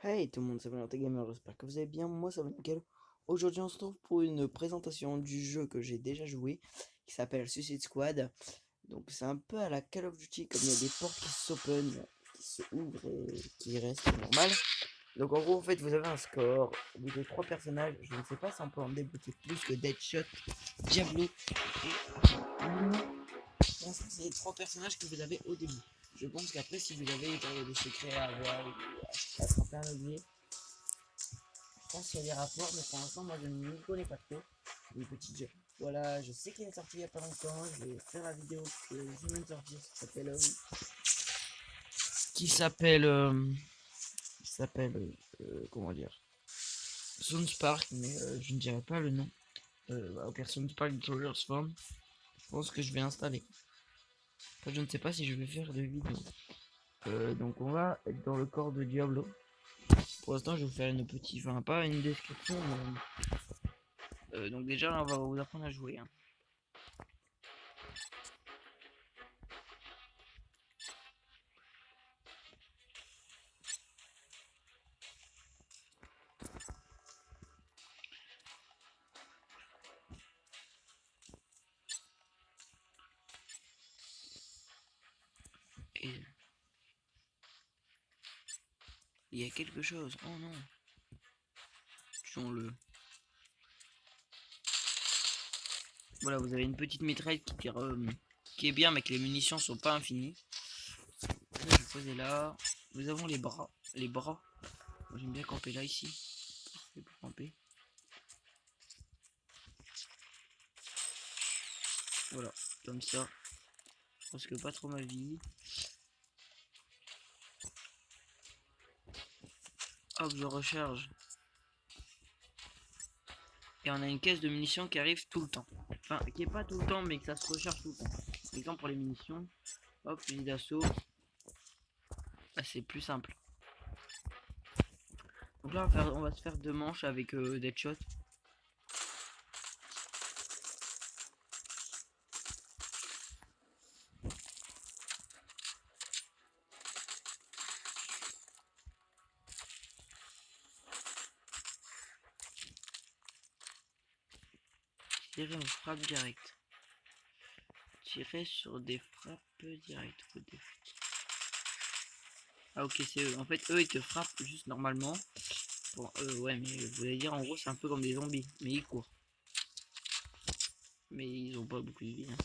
Hey tout le monde, c'est Valentin Gamer, j'espère que vous allez bien, moi ça va nickel. Aujourd'hui on se retrouve pour une présentation du jeu que j'ai déjà joué, qui s'appelle Suicide Squad. Donc c'est un peu à la Call of Duty, comme il y a des portes qui s'open, qui se ouvrent et qui restent normales. Donc en gros en fait vous avez un score, vous avez 3 personnages, je ne sais pas si on peut en débloquer plus que Deadshot, Diablo et Luna. Pour l'instant c'est les 3 personnages que vous avez au début. Je pense qu'après si vous avez des secrets à avoir ou à attraper un objet, je pense qu'il y a des rapports, mais pour l'instant, moi je ne m'y connais pas trop. Les petits jeux. Voilà, je sais qu'il est sorti il n'y a pas longtemps. Je vais faire la vidéo que je viens de sortir. Comment dire, Sound Spark, mais je ne dirai pas le nom. Au pire, Sound Spark Trollers Farm. Je pense que je vais installer. Enfin, je ne sais pas si je vais faire de vidéo. Donc on va être dans le corps de Diablo. Pour l'instant, je vais vous faire une petite, enfin pas une description, mais donc déjà, on va vous apprendre à jouer, hein. Et il y a quelque chose. Oh non. Tuons-le. Voilà, vous avez une petite mitraille qui est bien, mais que les munitions sont pas infinies. Je vais poser là. Nous avons les bras. Les bras. Moi, j'aime bien camper là, ici. Parfait pour camper. Voilà, comme ça. Je pense que pas trop ma vie. Hop, je recharge. Et on a une caisse de munitions qui arrive tout le temps. Enfin, qui est pas tout le temps, mais que ça se recharge tout le temps. Par exemple, pour les munitions, hop, fusil d'assaut. Ah, c'est plus simple. Donc là, on va se faire 2 manches avec Deadshot. Tirer en frappe directe. Tirer sur des frappes directes. Ah ok, c'est eux. En fait, eux, ils te frappent juste normalement. Bon, ouais, mais je voulais dire, en gros, c'est un peu comme des zombies. Mais ils courent. Mais ils ont pas beaucoup de vie, hein.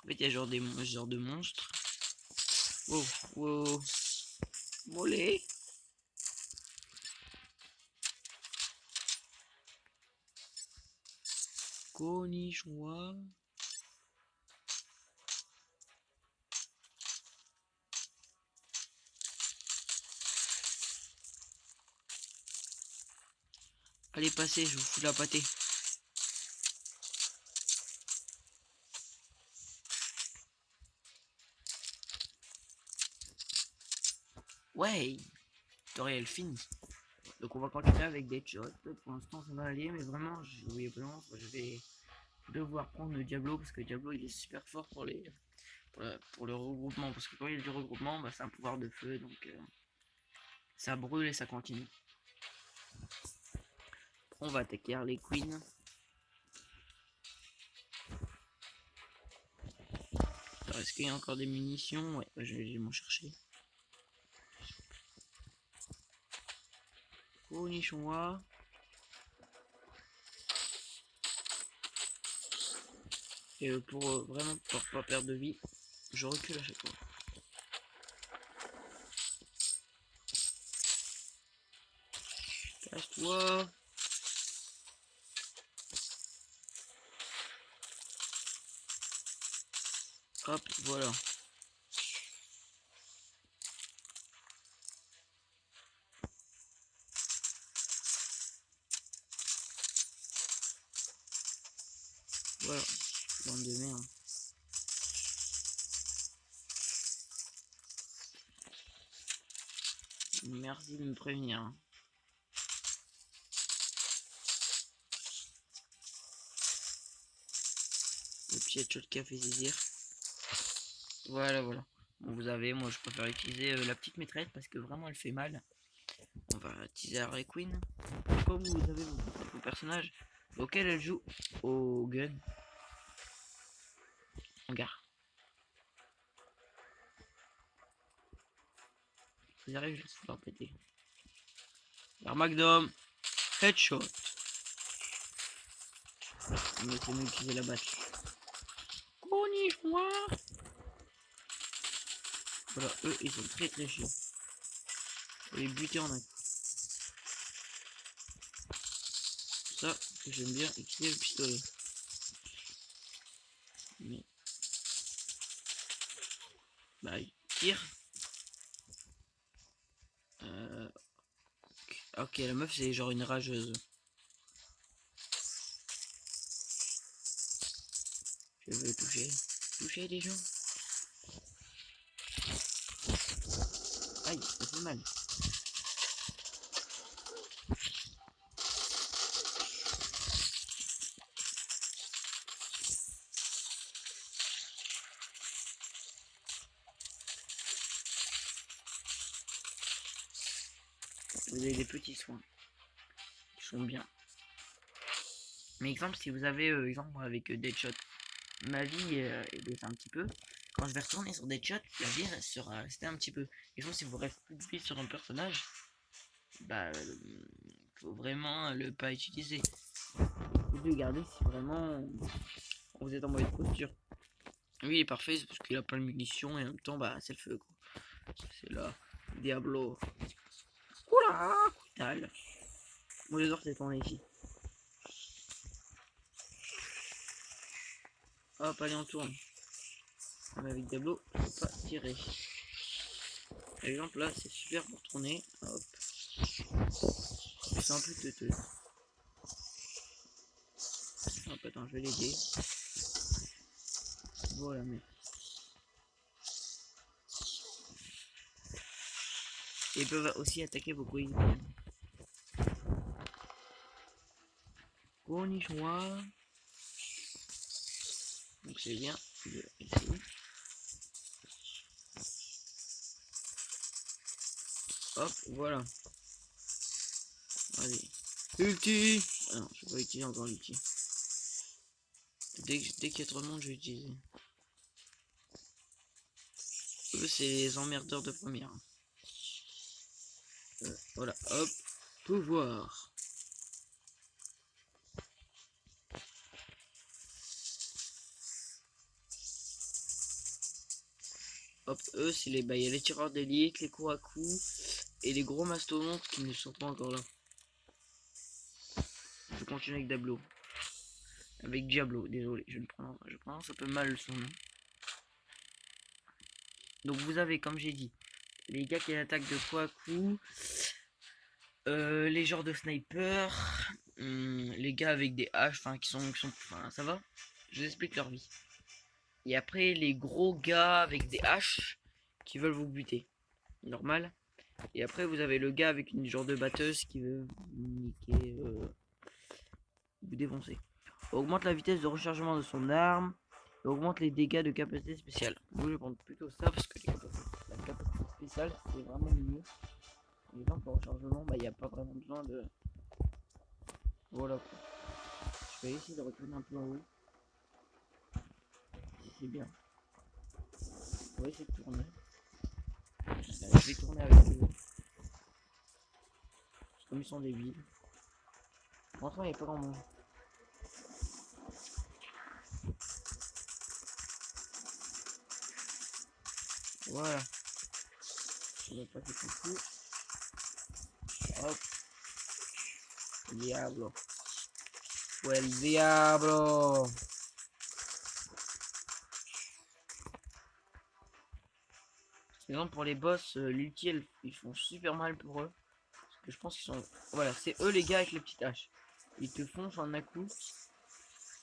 En fait, il y a genre de monstres. Wow, wow. Mollet. Konnichiwa. Allez, passez, je vous fous la pâtée. Ouais, tutoriel fini. Donc on va continuer avec des shots. Pour l'instant ça va aller, mais vraiment je vais devoir prendre le Diablo parce que Diablo il est super fort pour le regroupement. Parce que quand il y a du regroupement, bah, c'est un pouvoir de feu, donc ça brûle et ça continue. On va attaquer Harley Quinn. Est-ce qu'il y a encore des munitions? Ouais, je vais m'en chercher. Oh nichon. Et pour vraiment pour pas perdre de vie, je recule à chaque fois. Casse-toi. Hop, voilà. Voilà. Bande de merde. Merci de me prévenir, hein. Le petit headshot qui a fait zizir. Voilà, voilà. Bon, vous avez, moi je préfère utiliser la petite maîtresse parce que vraiment elle fait mal. On va utiliser Harley Quinn. Comme vous avez vos personnages auquel elle joue au gun. Regarde. Si j'arrive, je vais leur péter. Alors Magnum, headshot. Mais c'est mieux d'utiliser la batte. Konnichiwa. Voilà, eux ils sont très très chiants. Faut les buter en un coup. Ça, que j'aime bien utiliser le pistolet. Mais. Bah, il tire. Ok, la meuf c'est genre une rageuse. Je veux toucher. Toucher les gens. Aïe, ça fait mal. Vous avez des petits soins. Qui sont bien. Mais exemple, si vous avez, exemple, moi avec Deadshot, ma vie est un petit peu. Quand je vais retourner sur Deadshot, la vie sera restée un petit peu. Et je pense que si vous restez plus de vie sur un personnage, bah, faut vraiment le pas utiliser. Vous devez garder si vraiment vous êtes en mauvaise posture. Oui, il est parfait, c'est parce qu'il a pas de munitions et en même temps, bah, c'est le feu, quoi. C'est là, Diablo. Oula, dalle. Moi, j'adore cette tournée ici. Hop, allez, on tourne. Mais avec Diablo, je peux pas tirer. Par exemple, là, c'est super pour tourner. Hop. C'est un peu teuteux. Hop, attends, je vais l'aider. Voilà, mais. Et ils peuvent aussi attaquer vos coéquipiers. Konnichiwa. Donc c'est bien de essayer. Hop, voilà. Allez. Ulti. Ah non, je vais pas utiliser encore l'ulti. Dès qu'il y a trop de monde, je vais utiliser. Eux, c'est les emmerdeurs de première. Voilà, hop. Pouvoir. Hop, eux, c'est les. Bah, il y a les tireurs d'élite, les coups à coups et les gros mastodontes qui ne sont pas encore là. Je continue avec Diablo. Avec Diablo, désolé, je prononce un peu mal son nom. Donc vous avez, comme j'ai dit, les gars qui attaquent de coups à coups, les genres de sniper, les gars avec des haches, enfin enfin ça va. Je vous explique leur vie. Et après les gros gars avec des haches qui veulent vous buter, normal. Et après vous avez le gars avec une genre de batteuse qui veut vous niquer, vous défoncer. Augmente la vitesse de rechargement de son arme. Et augmente les dégâts de capacité spéciale. Moi je vais prendre plutôt ça parce que la capacité spéciale c'est vraiment mieux. Et là pour rechargement, bah il n'y a pas vraiment besoin de. Voilà quoi. Je vais essayer de retourner un peu en haut. C'est bien. On va essayer de tourner. Je vais tourner avec eux. Comme ils sont débiles. Franchement il n'y a pas grand monde. Voilà. Je vais passer tout coup. Hop. Diablo. Ouais le diablo. Par exemple pour les boss, l'ulti ils font super mal pour eux. Parce que je pense qu'ils sont. Voilà, c'est eux les gars avec les petites haches. Ils te foncent en un coup.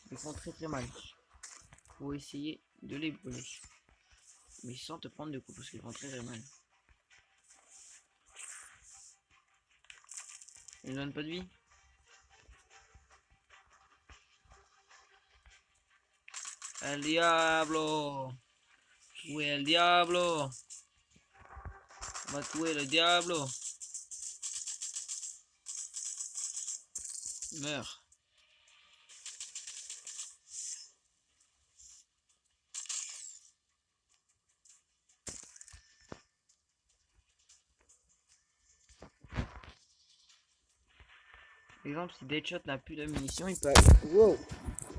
Ils font très très mal. Faut essayer de les brûler. Mais sans te prendre de coups parce qu'ils font très très mal. Ils ne donnent pas de vie. El diablo. Où est le diablo? Où est le diablo? Meurs. Par exemple, si Deadshot n'a plus de munitions, il peut aller. Wow!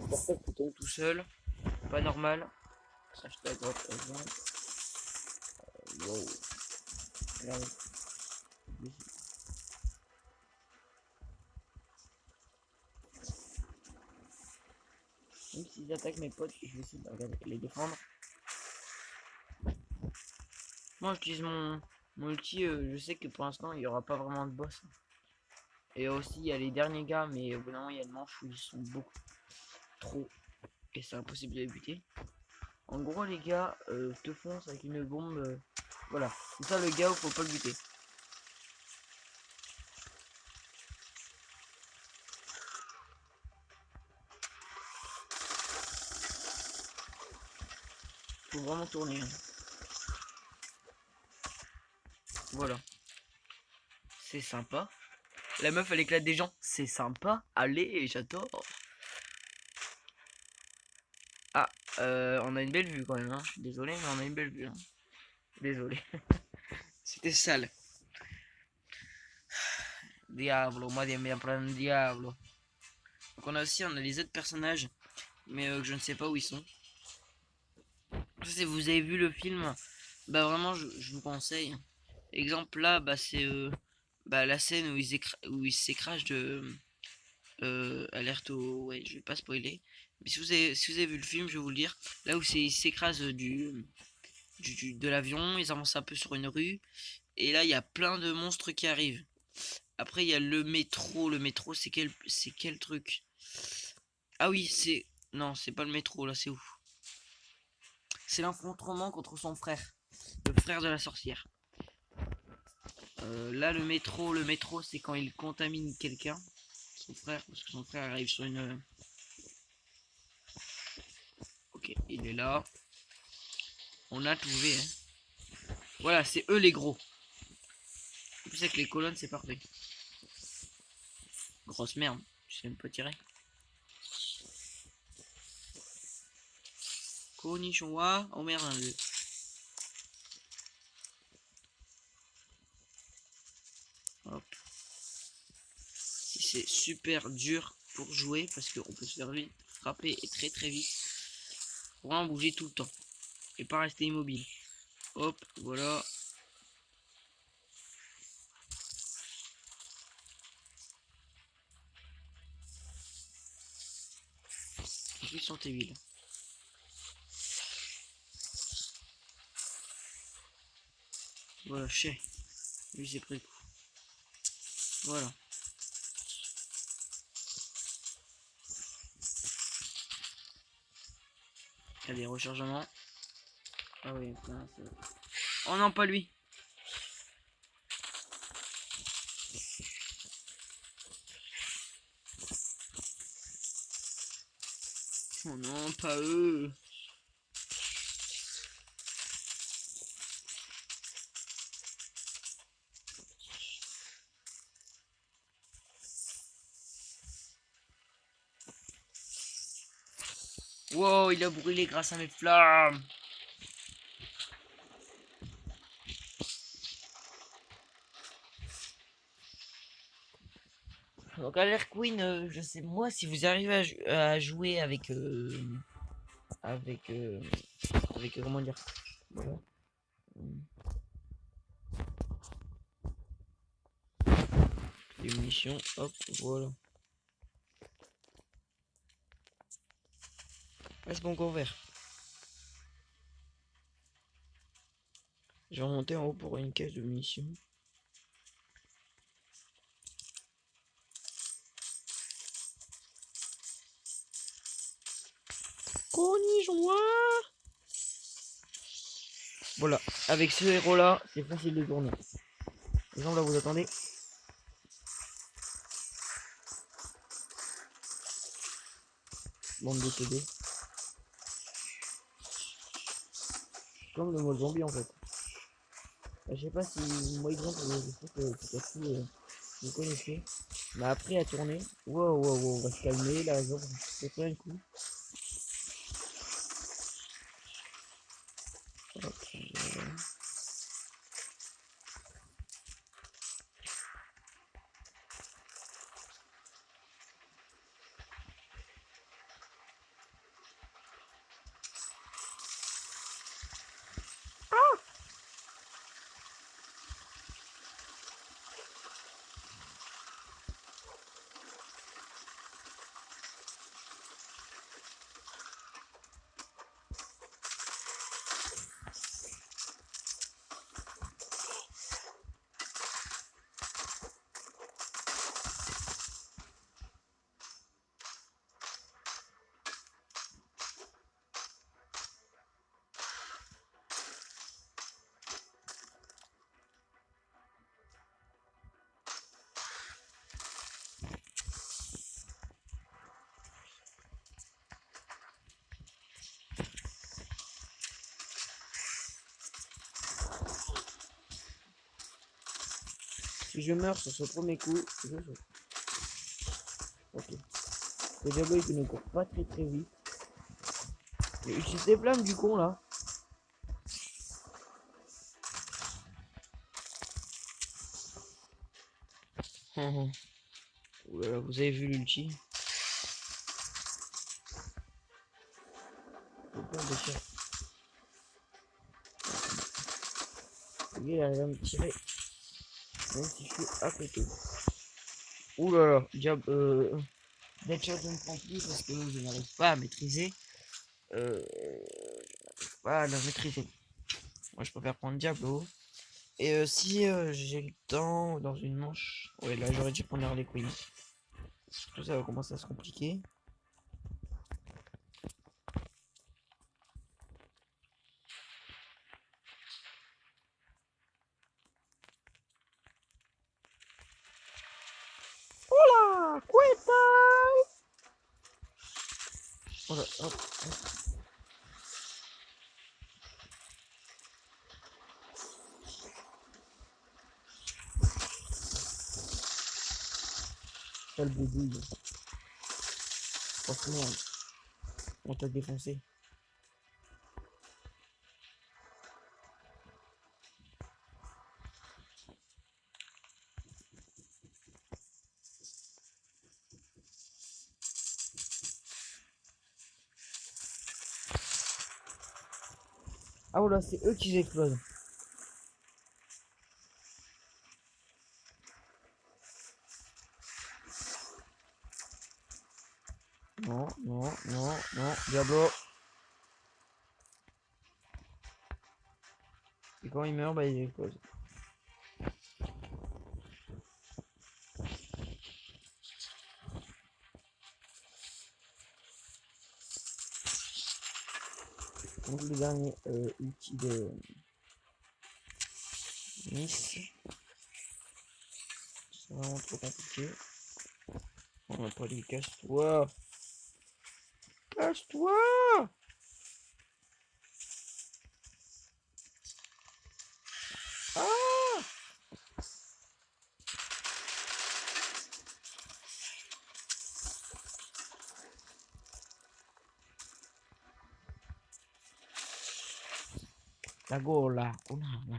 Le portable qui tombe tout seul. Pas normal. Hashtag drop exemple. Wow. Regardez. Même s'ils attaquent mes potes, je vais essayer de les défendre. Moi, j'utilise mon ulti. Je sais que pour l'instant, il n'y aura pas vraiment de boss. Et aussi, il y a les derniers gars, mais au bout d'un moment, il y a une manche où ils sont beaucoup trop. Et c'est impossible de les buter. En gros, les gars te foncent avec une bombe. Voilà. C'est ça le gars où faut pas le buter. Faut vraiment tourner. Hein. Voilà. C'est sympa. La meuf, elle éclate des gens. C'est sympa. Allez, j'adore. Ah, on a une belle vue quand même. Hein. Je suis désolé, mais on a une belle vue. Hein. Désolé. C'était sale. Diablo, moi j'aime bien prendre Diablo. Donc on a les autres personnages, mais je ne sais pas où ils sont. Si vous avez vu le film, bah vraiment je vous conseille. Exemple là, bah c'est bah, la scène où ils s'écrasent de alerte au. Ouais, je vais pas spoiler. Mais si vous avez vu le film, je vais vous le dire. Là où ils s'écrasent de l'avion, ils avancent un peu sur une rue. Et là, il y a plein de monstres qui arrivent. Après, il y a le métro. Le métro, c'est quel truc? Ah oui, c'est. Non, c'est pas le métro, là, c'est où? C'est l'affrontement contre son frère. Le frère de la sorcière. Là, le métro, c'est quand il contamine quelqu'un. Son frère, parce que son frère arrive sur une. Ok, il est là. On a trouvé, hein. Voilà, c'est eux les gros. En plus, avec les colonnes, c'est parfait. Grosse merde, tu sais même pas tirer. Konnichiwa. Oh merde, hop. C'est super dur pour jouer parce qu'on peut se faire vite frapper et très très vite. Faut vraiment bouger tout le temps et pas rester immobile. Hop, voilà. Ils sont villes. Voilà, chais. Lui j'ai pris le coup. Voilà. Il y a des rechargements. Ah oui, putain, oh non, pas lui. Oh non, pas eux. Wow, il a brûlé grâce à mes flammes. Donc Alert Queen, je sais moi si vous arrivez à jouer avec comment dire, voilà. Les munitions, hop, voilà. Est-ce qu'on convert? Je vais remonter en haut pour une caisse de munitions. Konnichiwa. Voilà, avec ce héros là, c'est facile de tourner. Par exemple là vous attendez. Bande de TD. comme le mode zombie en fait. Je sais pas si moi exemple je sais que peut-être vous connaissez. Mais après à tourner. Wow, wow, wow, on va se calmer là, genre c'est pas un coup. Hop, voilà. Si je meurs sur ce premier coup, je saute. Ok. Le diable il ne court pas très très vite. Utilise des flammes du con là. Oulala, vous avez vu l'ulti? Il arrive à me tirer. Même si je suis à côté. Oulala, diable. Deadshot ne prend plus parce que je n'arrive pas à maîtriser. Pas à la maîtriser. Moi je préfère prendre Diablo. Et si j'ai le temps dans une manche. Ouais, là j'aurais dû prendre Harley Quinn. Tout ça va commencer à se compliquer. Oula, Quetta! Voilà, hop, hop. Sale boudouille. Franchement, on t'a défoncé. Ah voilà, c'est eux qui explosent. Non, non, non, non, Diablo. Et quand il meurt, bah il explose. Donc le dernier ulti de Nice. C'est vraiment trop compliqué. On va pas lui casse-toi. Casse-toi. Ah, la gola. Oh là là.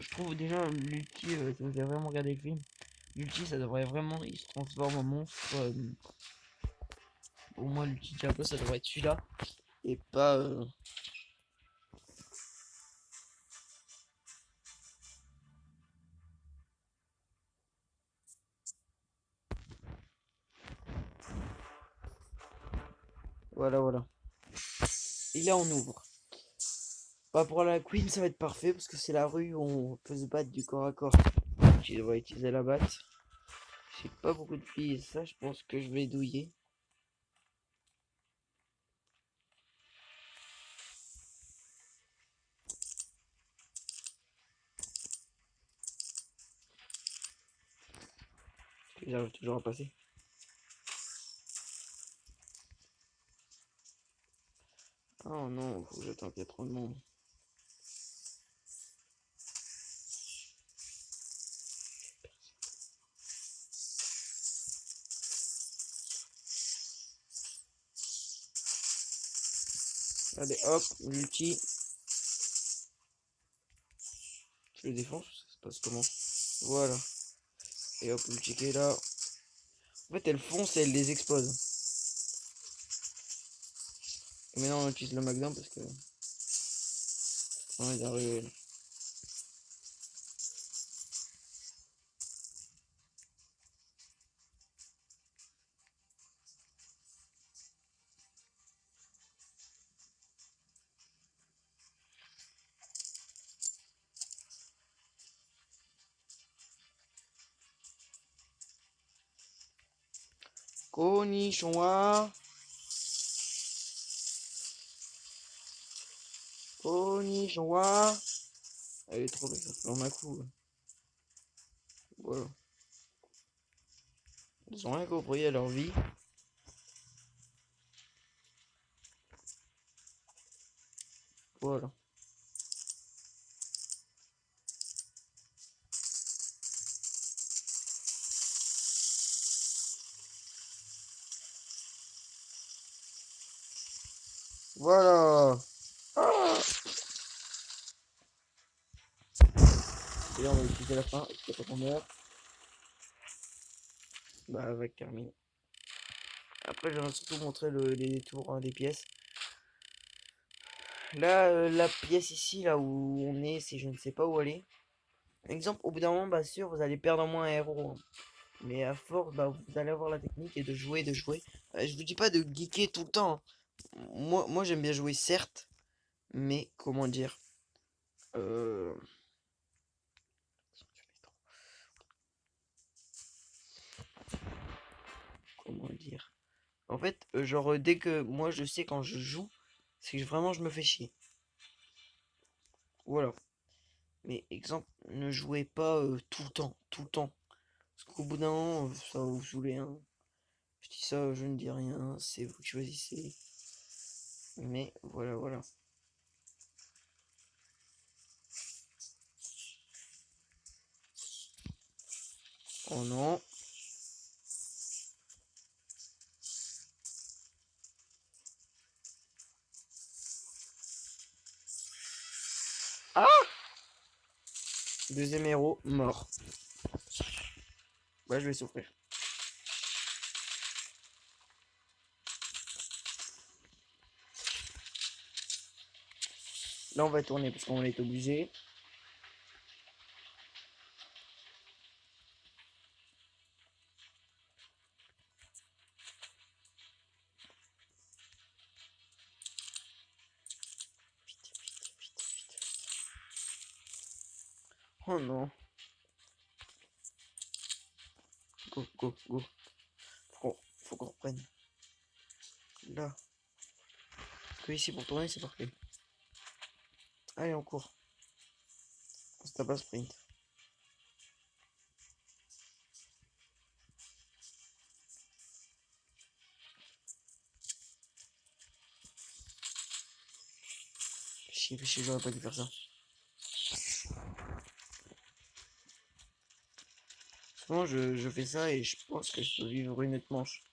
Je trouve déjà l'ulti, si vous avez vraiment regardé le film, l'ulti ça devrait vraiment, il se transforme en monstre. Au moins l'ulti Diablo ça devrait être celui-là. Et pas... Voilà, voilà. Et là on ouvre. Pas pour la Queen ça va être parfait parce que c'est la rue où on peut se battre du corps à corps. Je devrais utiliser la batte. J'ai pas beaucoup de filles, ça je pense que je vais douiller. J'arrive toujours à passer. Oh non, faut que j'attends qu'il y a trop de monde. Allez, hop, l'ulti. Je le défonce, ça se passe comment? Voilà. Et hop, l'ulti qui est là. En fait, elle fonce et elle les explose. Et maintenant, on utilise le Magdam parce que... on est arrivé. Konnichiwa. Konnichiwa. Elle est trop belle, ça fait un coup. Voilà. Ils ont rien compris à leur vie. Voilà. Voilà. Ah, et là, on va utiliser la fin. Et quand on meurt, bah, avec terminer. Après, je vais surtout montrer les détours des pièces. Là, la pièce ici, là où on est, c'est je ne sais pas où aller. Exemple, au bout d'un moment, bah sûr, vous allez perdre au moins un héros, hein. Mais à force, bah, vous allez avoir la technique et de jouer, de jouer. Je vous dis pas de geeker tout le temps, hein. Moi j'aime bien jouer, certes. Mais, comment dire euh... Comment dire En fait, genre, dès que moi je sais quand je joue, c'est que vraiment je me fais chier. Voilà. Mais exemple, ne jouez pas tout le temps, tout le temps. Parce qu'au bout d'un moment, ça va vous saouler, hein. Je dis ça, je ne dis rien, c'est vous qui choisissez. Mais voilà, voilà. Oh non. Ah, deuxième héros, mort. Bah, je vais souffrir. Là, on va tourner parce qu'on est obligé. Oh non. Go, go, go. Faut qu'on reprenne. Là. Parce que ici, pour tourner, c'est parfait. Allez, on court. On se tape à sprint. Chier, j'aurais pas dû faire ça. Souvent, je fais ça et je pense que je peux vivre une autre manche.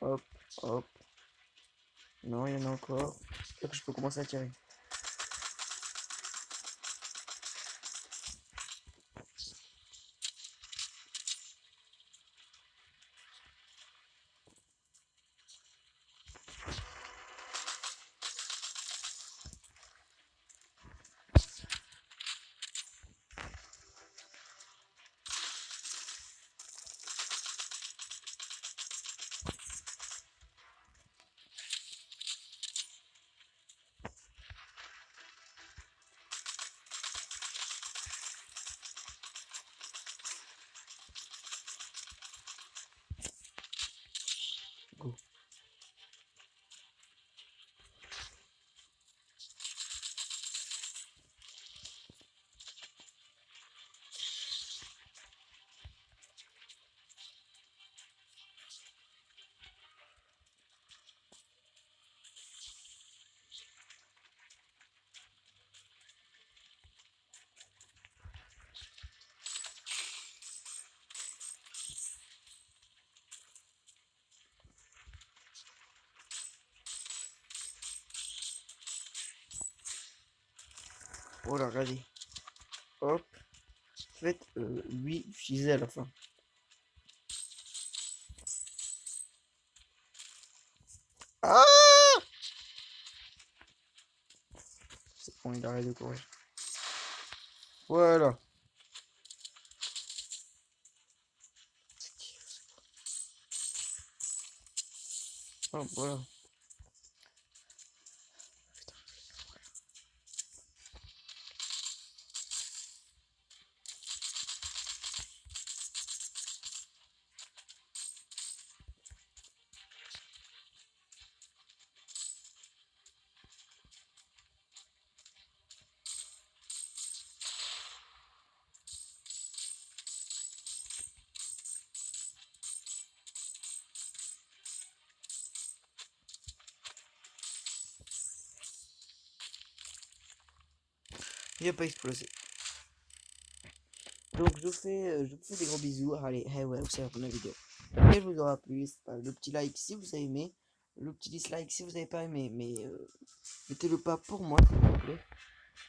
Hop, hop. Non, il y en a encore. Là que je peux commencer à tirer. Voilà, regardez. Hop. Faites 8 utilisés à la fin. Ah! C'est bon, il arrête de courir. Voilà. Oh, voilà. Il a pas explosé. Donc je vous fais des gros bisous. Allez, hey ouais, vous savez pour la vidéo. Et je vous aura plu. Le petit like si vous avez aimé. Le petit dislike si vous n'avez pas aimé. Mais mettez-le pas pour moi, s'il vous plaît.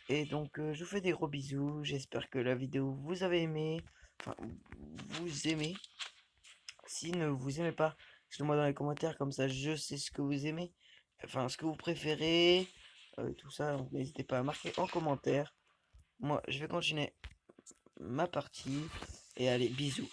Et donc je vous fais des gros bisous. J'espère que la vidéo vous avez aimé. Enfin, vous aimez. Si ne vous aimez pas, dites-le moi dans les commentaires. Comme ça, je sais ce que vous aimez. Enfin, ce que vous préférez. Tout ça. Donc n'hésitez pas à marquer en commentaire. Moi, je vais continuer ma partie. Et allez, bisous.